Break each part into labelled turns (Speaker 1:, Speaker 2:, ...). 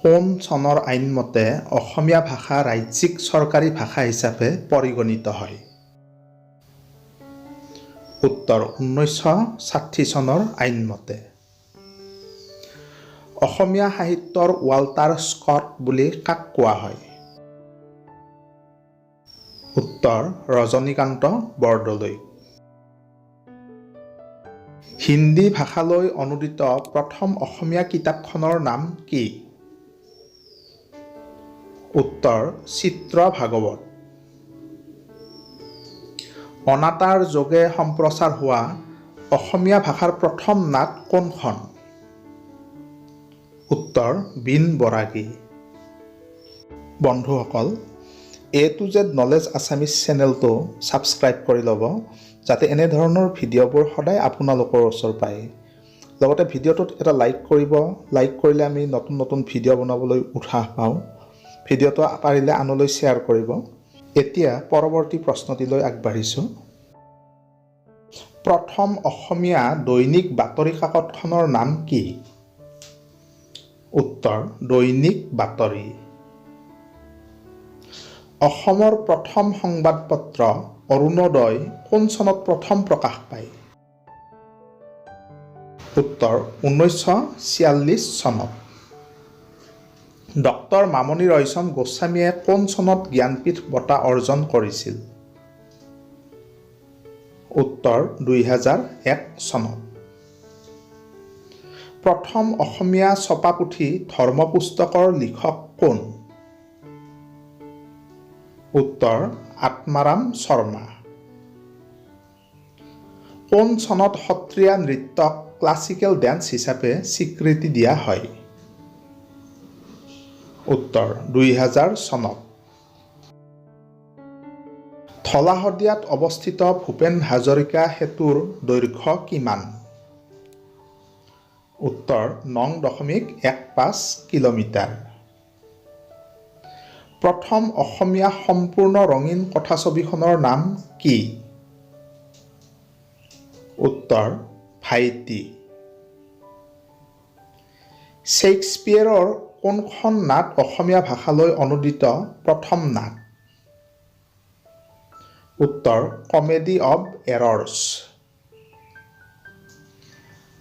Speaker 1: কোন চনৰ আইন মতে অসমীয়া ভাষা ৰাজ্যিক চৰকাৰী ভাষা হিচাপে পৰিগণিত হয়? উত্তৰ 1960 চনৰ আইন মতে। অসমীয়া সাহিত্যৰ ৱাল্টাৰ স্কট বুলি কাক কোৱা হয়? উত্তৰ ৰজনীকান্ত বৰদলৈ। হিন্দী ভাষালৈ অনুদিত প্ৰথম অসমীয়া কিতাপখনৰ নাম কি? উত্তৰ চিত্ৰ ভাগৱত। অনাতাঁৰ যোগে সম্প্ৰচাৰ হোৱা অসমীয়া ভাষাৰ প্ৰথম নাট কোনখন? উত্তৰ বীণ বৰাগী। বন্ধুসকল, A to Z knowledge Assamese চেনেলটো ছাবস্ক্ৰাইব কৰি ল'ব, যাতে এনেধৰণৰ ভিডিঅ'বোৰ সদায় আপোনালোকৰ ওচৰ পায়। লগতে ভিডিঅ'টোত এটা লাইক কৰিব। লাইক কৰিলে আমি নতুন নতুন ভিডিঅ' বনাবলৈ উৎসাহ পাওঁ। ভিডিঅ'টো পাৰিলে আনলৈ শ্বেয়াৰ কৰিব। এতিয়া পৰৱৰ্তী প্ৰশ্নটিলৈ আগবাঢ়িছোঁ। প্ৰথম অসমীয়া দৈনিক বাতৰি কাকতখনৰ নাম কি? উত্তৰ দৈনিক বাতৰি। অসমৰ প্ৰথম সংবাদপত্ৰ অৰুণোদয় কোন চনত প্ৰথম প্ৰকাশ পায়? উত্তৰ 1946 চনত। ডক্টৰ মামণি ৰয়ছম গোস্বামীয়ে কোন চনত জ্ঞানপীঠ বঁটা অৰ্জন কৰিছিল? উত্তৰ 2001 চনত। প্ৰথম অসমীয়া ছপা পুথি ধৰ্মপুস্তকৰ লিখক কোন? উত্তৰ আত্মাৰাম শৰ্মা। কোন চনত সত্ৰীয়া নৃত্যক ক্লাছিকেল ডেন্স হিচাপে স্বীকৃতি দিয়া হয়? উত্তৰ 2000 চনত। ধলা শদিয়াত অৱস্থিত ভূপেন হাজৰিকা সেতুৰ দৈৰ্ঘ্য কিমান? উত্তৰ 9.15 কিলোমিটাৰ। প্ৰথম অসমীয়া সম্পূৰ্ণ ৰঙীন কথাছবিখনৰ নাম কি? উত্তৰ ভাইটি। শ্বেক্সপিয়েৰৰ কোনখন নাট অসমীয়া ভাষালৈ অনুদিত প্ৰথম নাট? উত্তৰ কমেডি অৱ এৰৰ্ছ।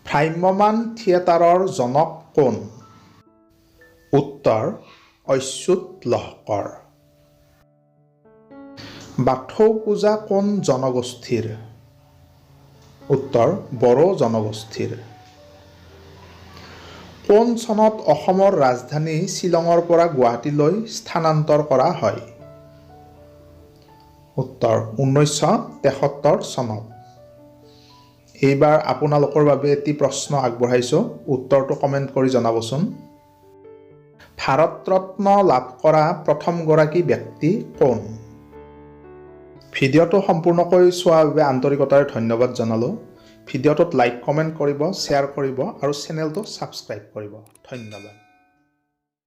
Speaker 1: ভ্ৰাম্যমাণ থিয়েটাৰৰ জনক কোন? উত্তৰ অচ্যুত লহকৰ। বাথৌ পূজা কোন জনগোষ্ঠীৰ? উত্তৰ বড়ো জনগোষ্ঠীৰ। কোন চনত অসমৰ ৰাজধানী শ্বিলঙৰ পৰা গুৱাহাটীলৈ স্থানান্তৰ কৰা হয়? উত্তৰ 1973 চনত। এইবাৰ আপোনালোকৰ বাবে এটি প্ৰশ্ন আগবঢ়াইছোঁ, উত্তৰটো কমেণ্ট কৰি জনাবচোন। ভাৰত ৰত্ন লাভ কৰা প্ৰথমগৰাকী ব্যক্তি কোন? ভিডিঅ'টো সম্পূৰ্ণকৈ চোৱাৰ বাবে আন্তৰিকতাৰে ধন্যবাদ জনালোঁ। ভিডিঅ'টোত লাইক কমেণ্ট কৰিব, শ্বেয়াৰ কৰিব আৰু চেনেলটো ছাবস্ক্ৰাইব কৰিব। ধন্যবাদ।